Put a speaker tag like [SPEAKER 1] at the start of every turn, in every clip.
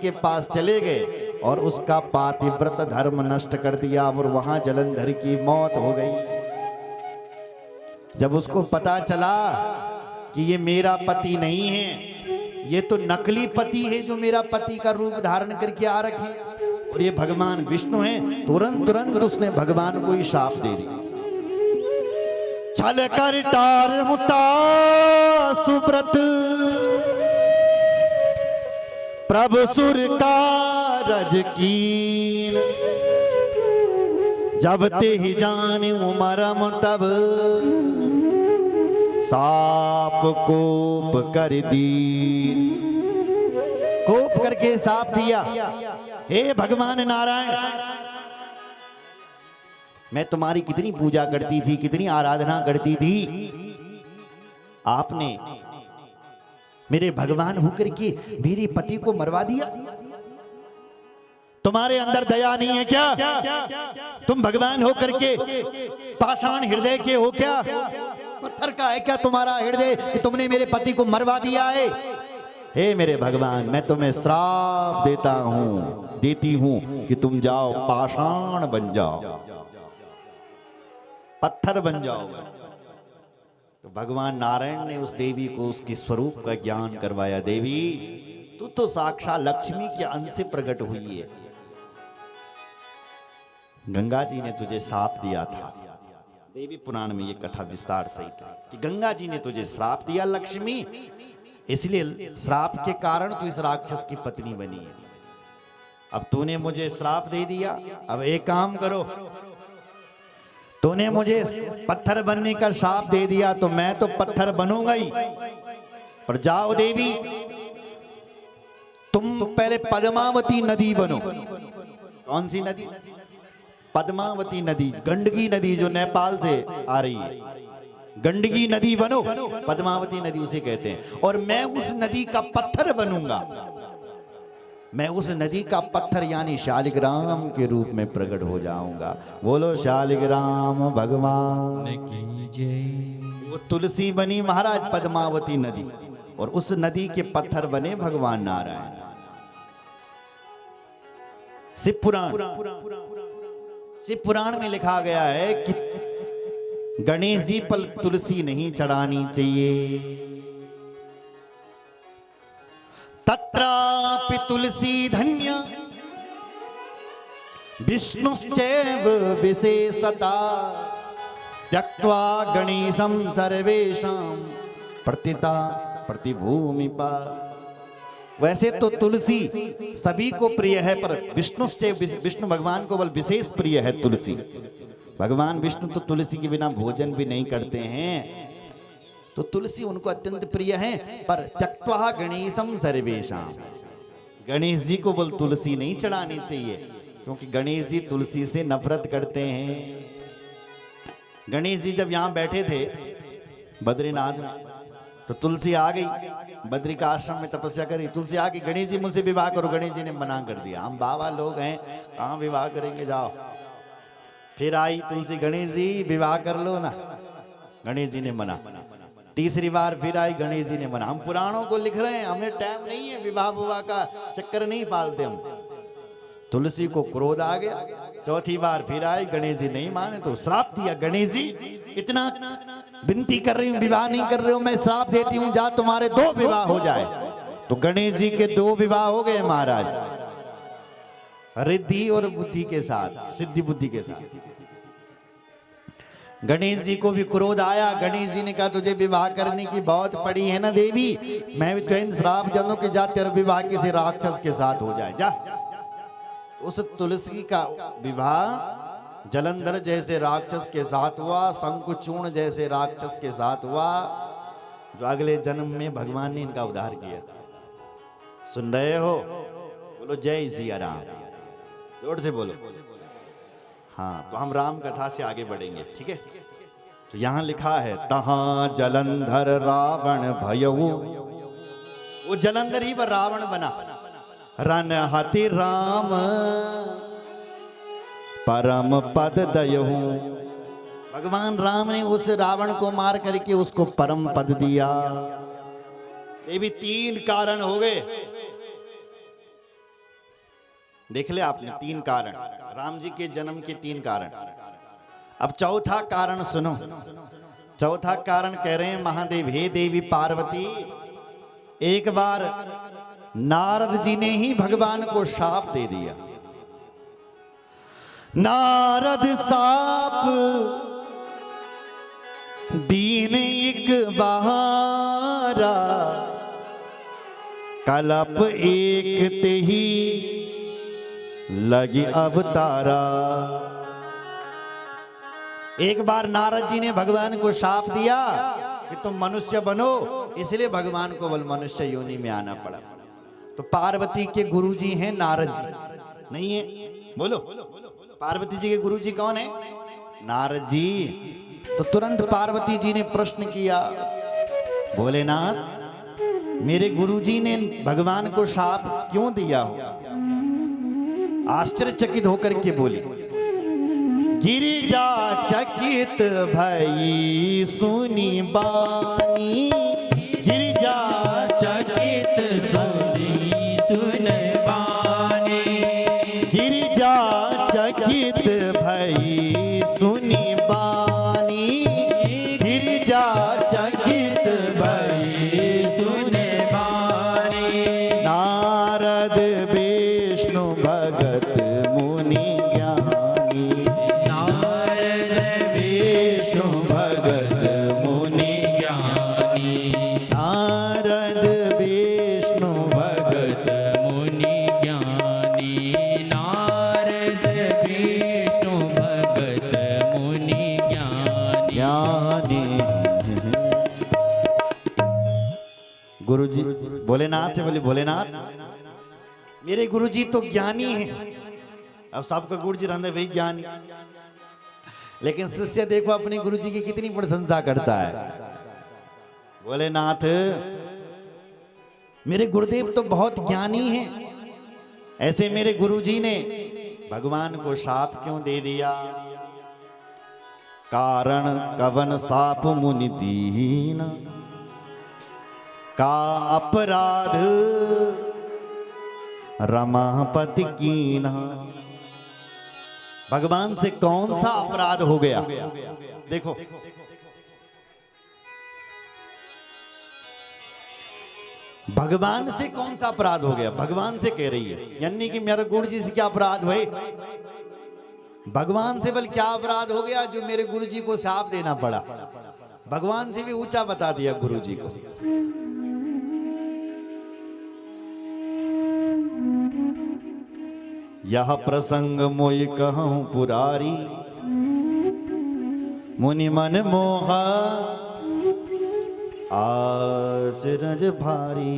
[SPEAKER 1] के पास चले गए और उसका पातिव्रत धर्म नष्ट कर दिया और वहां जलंधर की मौत हो गई। जब उसको पता चला कि ये मेरा पति नहीं है, ये तो नकली पति है जो मेरा पति का रूप धारण करके आ रखे और ये भगवान विष्णु हैं, तुरंत उसने भगवान को ही शाप दे दिया। छल कर टार मुता सुव्रत प्रभु सुर का रजकीन, जब ते ही जाने मरम तब साप कोप कर दीन। कोप करके साप दिया, हे भगवान नारायण, मैं तुम्हारी कितनी पूजा करती थी, कितनी आराधना करती थी, आपने मेरे भगवान होकर के मेरे पति को मरवा दिया। तुम्हारे अंदर दया नहीं है क्या? तुम भगवान होकर के पाषाण हृदय के हो क्या? पत्थर का है क्या तुम्हारा हृदय कि तुमने मेरे पति को मरवा दिया है? हे मेरे भगवान, मैं तुम्हें श्राप देती हूं कि तुम जाओ पाषाण बन जाओ, पत्थर बन जाओ। तो भगवान नारायण ने उस देवी को उसके स्वरूप का ज्ञान करवाया। देवी, तू तो साक्षात लक्ष्मी के अंश से प्रकट हुई है। गंगा जी ने तुझे श्राप दिया था। देवी पुराण में ये कथा विस्तार सहित है कि गंगा जी ने तुझे श्राप दिया लक्ष्मी, इसलिए श्राप के कारण तू इस राक्षस की पत्नी बनी है। अब तूने मुझे श्राप दे दिया, अब एक काम करो, तूने मुझे पत्थर बनने का श्राप दे दिया तो मैं तो पत्थर बनूंगा ही, पर जाओ देवी, तुम पहले पद्मावती नदी बनो। कौन सी नदी? पद्मावती नदी, गंडकी नदी जो नेपाल से आ रही है, गंडकी नदी बनो, पद्मावती नदी उसे कहते हैं। और मैं उस नदी का पत्थर बनूंगा, मैं उस नदी का पत्थर यानी शालिग्राम के रूप में प्रकट हो जाऊंगा। बोलो शालिग्राम भगवान की जय। वो तुलसी बनी महाराज पद्मावती नदी, और उस नदी के पत्थर बने भगवान नारायण। शिव पुराण में लिखा गया है कि गणेश जी पर तुलसी नहीं चढ़ानी चाहिए। तत्रापि तुलसी धन्य विष्णुश्चैव विशेषता, त्यक्त्वा गणेशं सर्वेषां प्रतिता प्रतिभूमिपा। वैसे तो तुलसी सभी को प्रिय है, पर विष्णु भगवान को बल विशेष प्रिय है तुलसी। भगवान विष्णु तो तुलसी के बिना भोजन भी नहीं करते हैं, तो तुलसी उनको अत्यंत प्रिय है। पर त्यक्त्वा गणेशम सर्वेषां, गणेश जी को बोल तुलसी नहीं चढ़ानी चाहिए, क्योंकि गणेश जी तुलसी से नफरत करते हैं। गणेश जी जब यहाँ बैठे थे बद्रीनाथ में, तो तुलसी आ गई, बद्री का आश्रम में तपस्या करी, तुलसी आ गई, गणेश जी मुझसे विवाह करो। गणेश जी ने मना कर दिया, हम बाबा लोग हैं, कहाँ विवाह करेंगे, जाओ। फिर आई तुलसी, गणेश जी विवाह कर लो ना, गणेश जी ने मना। तीसरी बार फिर आई, गणेश जी ने मना। हम पुराणों को लिख रहे हैं, हमें टाइम नहीं है, विवाह विवाह का चक्कर नहीं पालते हम। तुलसी को क्रोध आ गया, चौथी बार फिर आई, गणेश जी नहीं माने तो श्राप दिया। गणेश जी, इतना विनती कर रही हूँ, विवाह नहीं कर रहे हो, मैं श्राप देती हूँ, जा तुम्हारे 2 विवाह हो जाए। तो गणेश जी के 2 विवाह हो गए महाराज, रिद्धि और बुद्धि के साथ, सिद्धि बुद्धि के साथ। गणेश जी को भी क्रोध आया। गणेश जी ने कहा, तुझे विवाह करने की बहुत पड़ी है ना देवी, मैं भी तुझे श्राप जानू कि जा तेरा विवाह किसी राक्षस के साथ हो जाए, जा। उस तुलसी का विवाह जलंधर जैसे राक्षस के साथ हुआ, शंकुचूर्ण जैसे राक्षस के साथ हुआ, जो अगले जन्म में भगवान ने इनका उद्धार किया। सुन रहे हो? बोलो जय सिया राम, जोर से बोलो। हाँ, तो हम राम कथा से आगे बढ़ेंगे, ठीक है। तो यहाँ लिखा है, तहाँ जलंधर रावण भयऊ, वो जलंधर ही पर रावण बना। रन हति राम परम पद दयहू, भगवान राम ने उस रावण को मार करके उसको परम पद दिया। ये भी 3 कारण हो गए। देख ले आपने 3 कारण, राम जी के जन्म के 3 कारण। अब चौथा कारण सुनो। चौथा कारण कह रहे हैं महादेव, हे देवी पार्वती, एक बार नारद जी ने ही भगवान को शाप दे दिया। नारद साप दीन एक बहारा, कलप एक ते ही लगी अवतारा। एक बार नारद जी ने भगवान को शाप दिया कि तुम मनुष्य बनो, इसलिए भगवान को बल मनुष्य योनि में आना पड़ा। तो पार्वती के गुरुजी हैं नारद जी, नहीं है? बोलो, पार्वती जी के गुरुजी कौन है? नारद जी। तो तुरंत पार्वती जी ने प्रश्न किया, भोलेनाथ मेरे गुरुजी ने भगवान को शाप क्यों दिया हो? आश्चर्यचकित होकर के बोली, गिरिजा चकित भई सुनी बानी, गिरिजा
[SPEAKER 2] चकित सुन बानी,
[SPEAKER 1] गिरिजा चकित भई सुनी बानी, गिरिजा चकित
[SPEAKER 2] भई सुन बानी।
[SPEAKER 1] नारद विष्णु भगत मुनि ज्ञानी,
[SPEAKER 2] नारद विष्णु भगत मुनि ज्ञानी,
[SPEAKER 1] नारद विष्णु
[SPEAKER 2] भगत मुनि ज्ञानी, नारद विष्णु भगत मुनि ज्ञानी।
[SPEAKER 1] ज्ञानी। गुरुजी भोलेनाथ से बोले, भोलेनाथ मेरे गुरुजी तो ज्ञानी हैं। अब सबका गुरुजी रहते वही ज्ञानी, लेकिन शिष्य देखो अपने गुरुजी की कितनी प्रशंसा करता है। भोलेनाथ मेरे गुरुदेव तो बहुत ज्ञानी हैं, ऐसे मेरे गुरुजी ने भगवान को शाप क्यों दे दिया? कारण कवन साप मुनि दीन, का अपराध रमापति कीना। भगवान से कौन सा अपराध हो गया? देखो, भगवान से कौन सा अपराध हो गया? भगवान से कह रही है, यानी कि मेरे गुरु जी से क्या अपराध हुए? भगवान से बल क्या अपराध हो गया जो मेरे गुरु जी को साफ देना पड़ा? भगवान से भी ऊंचा बता दिया गुरु जी को। यह प्रसंग मोई कहूं पुरारी, मुनि मन मोहा आचरज भारी।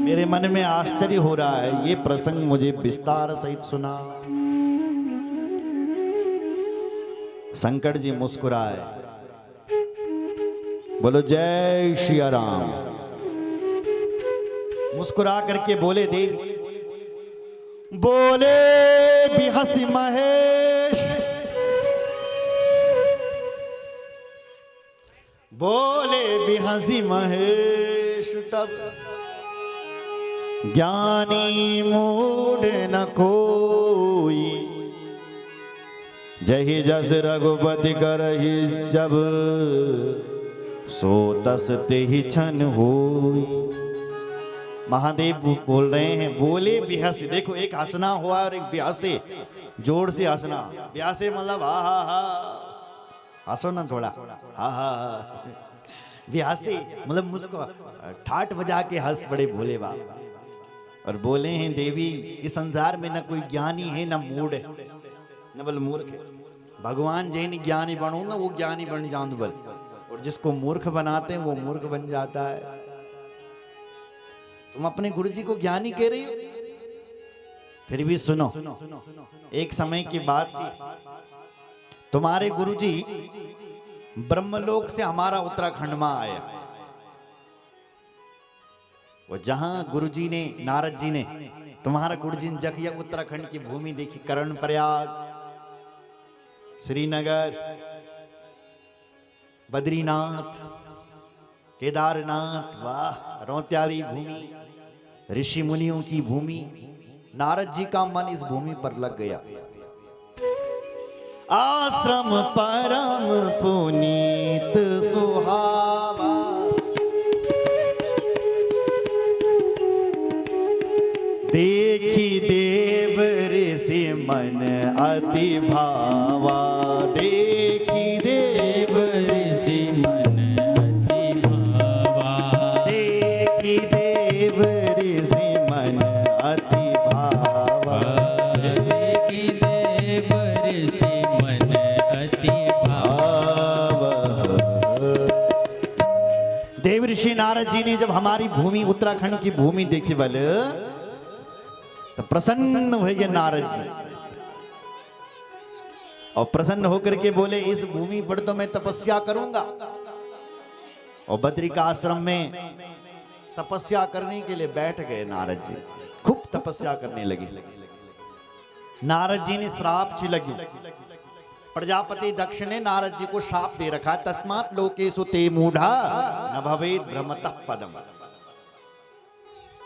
[SPEAKER 1] मेरे मन में आश्चर्य हो रहा है, ये प्रसंग मुझे विस्तार सहित सुना। शंकर जी मुस्कुराए, बोलो जय श्री राम। मुस्कुरा करके बोले, देवी बोले भी हंसी महेश, बोले भी हंसी महेश, तब ज्ञानी मूड न कोई, जही जस रघुपति करहि जब, सो तस तेहि छन होई। महादेव बोल रहे हैं, बोले बिहस। देखो, एक हंसना हुआ और एक ब्यासे, जोर से हंसना। ब्यासे मतलब हा हा हा, हंसो ना थोड़ा, हा हा हा। ब्यासे मतलब मुझको ठाठ बजा के हंस पड़े भोले बाबा और बोले हैं, देवी इस संसार में न कोई ज्ञानी है न मूढ़ है न बल मूर्ख है। भगवान जैन ज्ञानी बनू ना वो ज्ञानी बन जाऊं बल, और जिसको मूर्ख बनाते हैं वो मूर्ख बन जाता है। तुम अपने गुरुजी को ज्ञानी कह रही हो, फिर भी सुनो। एक समय की बात थी, तुम्हारे गुरुजी ब्रह्मलोक से हमारा उत्तराखंड में आया। वो जहां गुरुजी ने, नारद जी ने तुम्हारा गुरुजी ने जखिया उत्तराखंड की भूमि देखी, कर्ण प्रयाग, श्रीनगर, बद्रीनाथ, केदारनाथ, वाह, रौत्याली भूमि, ऋषि मुनियों की भूमि, नारद जी का मन इस भूमि पर लग गया। आश्रम परम पुनीत सुहावा, देखी देव ऋषि मन अति भावा, देखी देव
[SPEAKER 2] ऋषि मन अति भावा,
[SPEAKER 1] देखी देव ऋषि मन अति भावा,
[SPEAKER 2] देखी देव ऋषि मन अति भावा।
[SPEAKER 1] देव ऋषि नारद जी ने जब हमारी भूमि उत्तराखंड की भूमि देखी बल तो प्रसन्न हो गए नारद जी, और प्रसन्न होकर के बोले इस भूमि पर तो मैं तपस्या करूंगा। और बद्री का आश्रम में तपस्या करने के लिए बैठ गए नारद जी, खूब तपस्या करने लगे। नारद जी ने श्राप लगी, प्रजापति दक्ष ने नारद जी को शाप दे रखा, तस्मात् लोकेषु ते मूढ़ा न भवेत् भ्रमतः पदम,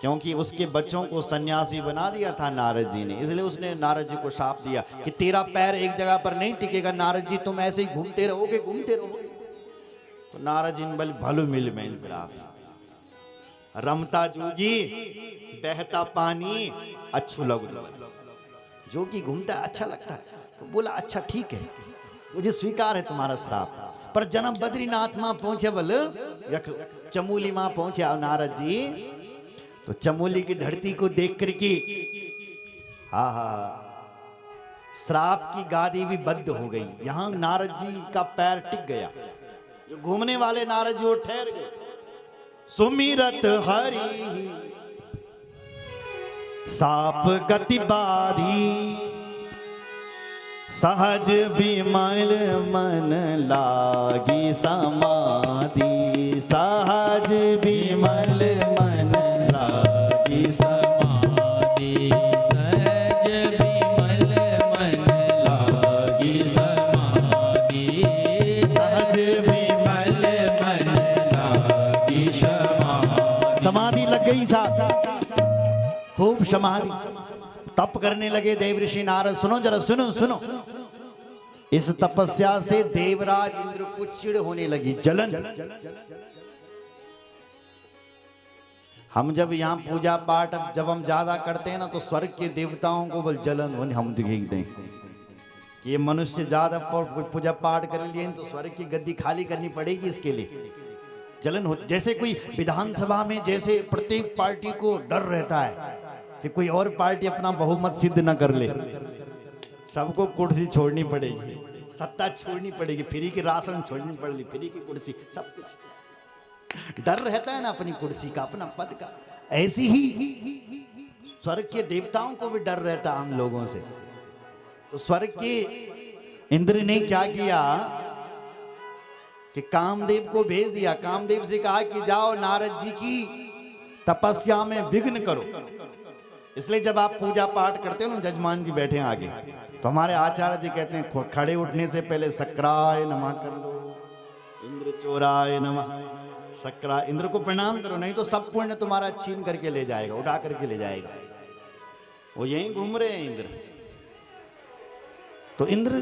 [SPEAKER 1] क्योंकि उसके बच्चों को सन्यासी बना दिया था नारद जी ने, इसलिए उसने नारद जी को शाप दिया कि तेरा पैर एक जगह पर नहीं टिकेगा नारद जी, तुम ऐसे ही घूमते रहोगे घूमते रहोगे। तो नारद जी ने बोले भलो मिल में श्राप, रमता जोगी बहता पानी अच्छू लगू, जोगी घूमता अच्छा लगता है। तो बोला अच्छा ठीक है, मुझे स्वीकार है तुम्हारा श्राप। पर जन्म बद्रीनाथ मां पहुंचे बल चमूली मां पहुंचे नारद जी, तो चमोली की धरती को देख करके हा हा श्राप की गादी भी बद्ध हो गई। यहां नारद जी का पैर टिक गया, जो घूमने वाले नारद जी वो ठहर गए। सुमिरत हरि साप गति बाधी, सहज विमल मन लागी समाधि, सहज विमल मन
[SPEAKER 2] समाधि, सहज विमल मन लागी समाधि, सहज विमल मन लागी समाधि।
[SPEAKER 1] समाधि लग गई सा, खूब समाधि तप करने लगे देव ऋषि नारद। सुनो जरा सुनो सुनो, इस तपस्या से देवराज इंद्र को चिढ़ होने लगी, जलन। हम जब यहाँ पूजा पाठ जब हम ज्यादा करते हैं ना तो स्वर्ग के देवताओं को बल जलन होने हम देख दें कि ये मनुष्य ज्यादा पूजा पाठ कर लिए तो स्वर्ग की गद्दी खाली करनी पड़ेगी, इसके लिए जलन होती। जैसे कोई विधानसभा में जैसे प्रत्येक पार्टी को डर रहता है कि कोई और पार्टी अपना बहुमत सिद्ध न कर ले, सबको कुर्सी छोड़नी पड़ेगी, सत्ता छोड़नी पड़ेगी, फ्री की राशन छोड़नी पड़ेगी, फ्री की कुर्सी, सब कुछ डर रहता है ना अपनी कुर्सी का, अपना पद का। ऐसी ही स्वर्ग के देवताओं को भी डर रहता हम लोगों से। तो स्वर्ग के इंद्र ने क्या किया कि कामदेव को भेज दिया, कामदेव से कहा कि जाओ नारद जी की तपस्या में विघ्न करो। इसलिए जब आप पूजा पाठ करते हो ना, जजमान जी बैठे हैं आगे, तो हमारे आचार्य जी कहते हैं खड़े उठने से पहले शक्राय नमः कर लो, इंद्र चोराय नमः, शक्रा इंद्र को प्रणाम करो, नहीं तो सब पुण्य तुम्हारा छीन करके ले जाएगा, उठा करके ले जाएगा। वो यहीं घूम रहे हैं इंद्र। तो इंद्र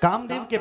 [SPEAKER 1] कामदेव के